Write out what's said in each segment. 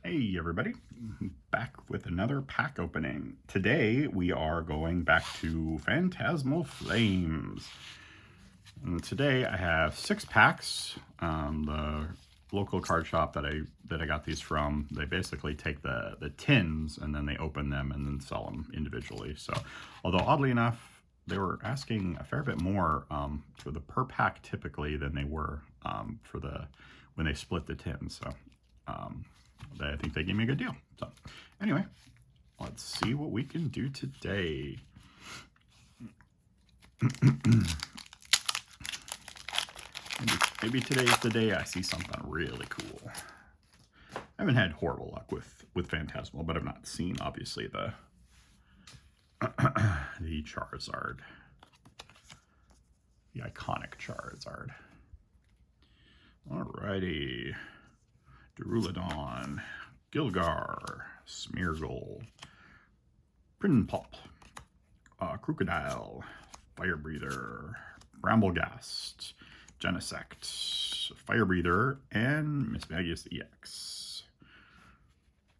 Hey everybody, back with another pack opening. Today we are going back to Phantasmal Flames. And today I have 6 packs. The local card shop that I got these from, they basically take the tins and then they open them and then sell them individually. So, although oddly enough, they were asking a fair bit more for the per pack typically than they were for when they split the tins. So. I think they gave me a good deal. So anyway, let's see what we can do today. maybe today's the day I see something really cool. I haven't had horrible luck with Phantasmal, but I've not seen, obviously, the the Charizard. The iconic Charizard. Alrighty. Duraludon, Gilgar, Smeargle, Prinplup, Crocodile, Fire Breather, Bramblegast, Genesect, Fire Breather, and Miss Magius EX.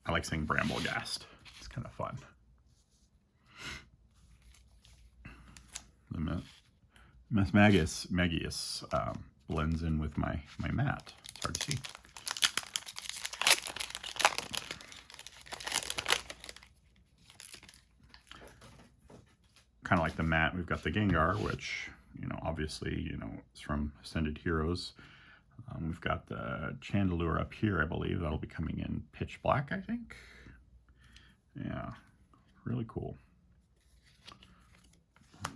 I like saying Bramblegast. It's kind of fun. The Miss Magius blends in with my mat. It's hard to see. Kind of like the mat, we've got the Gengar, which, obviously, is from Ascended Heroes. We've got the Chandelure up here, I believe. That'll be coming in Pitch Black, I think. Yeah, really cool.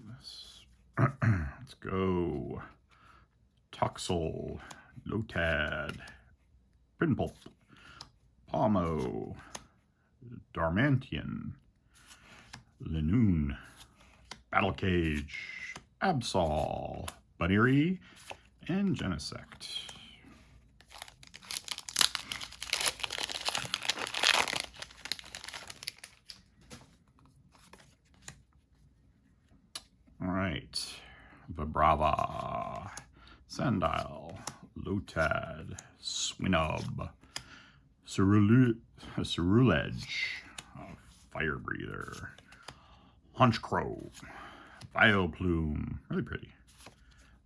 Let's go. Toxel, Lotad, Prinplup, Palmo, Darmanitan, Linoon, Battle Cage, Absol, Bunnery, and Genesect. All right, Vibrava, Sandile, Lotad, Swinub, Cerulege, Fire Breather, Honchkrow, Vileplume, really pretty,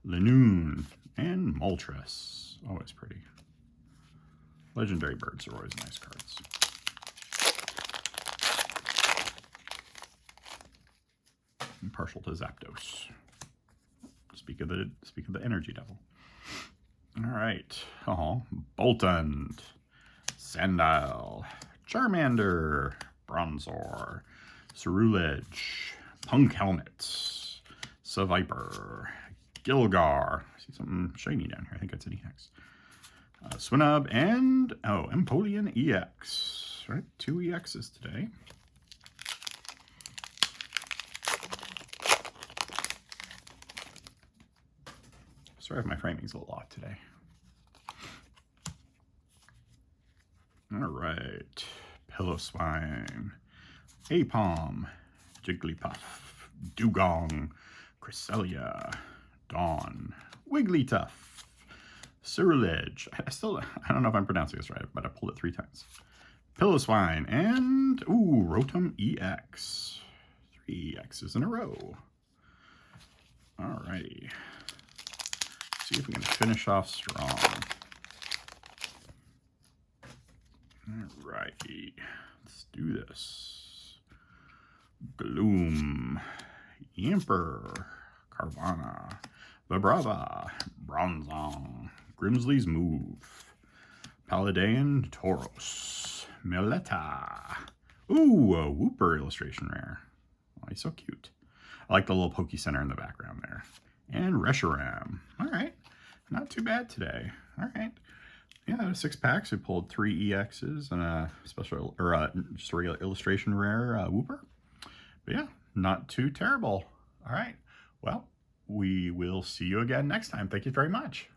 Linoon, and Moltres, always pretty. Legendary birds are always nice cards. I'm partial to Zapdos. Speak of the energy devil. All right, Boltund, Sandile, Charmander, Bronzor, Cerulege, Punk Helmet, Seviper, Gilgar. I see something shiny down here. I think it's an EX. Swinub and Empoleon EX. All right, 2 EXs today. Sorry if my framing's a little off today. All right, Piloswine, Apom, Jigglypuff, Dugong, Cresselia, Dawn, Wigglytuff, Cerulege. I don't know if I'm pronouncing this right, but I pulled it 3 times. Piloswine and Rotom EX. 3 EXs in a row. Alrighty. See if we can finish off strong. Alrighty. Let's do this. Gloom, Yamper, Carvana, Vibrava, Bronzong, Grimsley's Move, Paldean Tauros, Mileta. Ooh, a Wooper illustration rare. Oh, he's so cute. I like the little Poke Center in the background there. And Reshiram. All right, not too bad today. All right. Yeah, out of 6 packs, we pulled 3 EXs and a special, or just a regular illustration rare Wooper. But yeah, not too terrible. All right. Well, we will see you again next time. Thank you very much.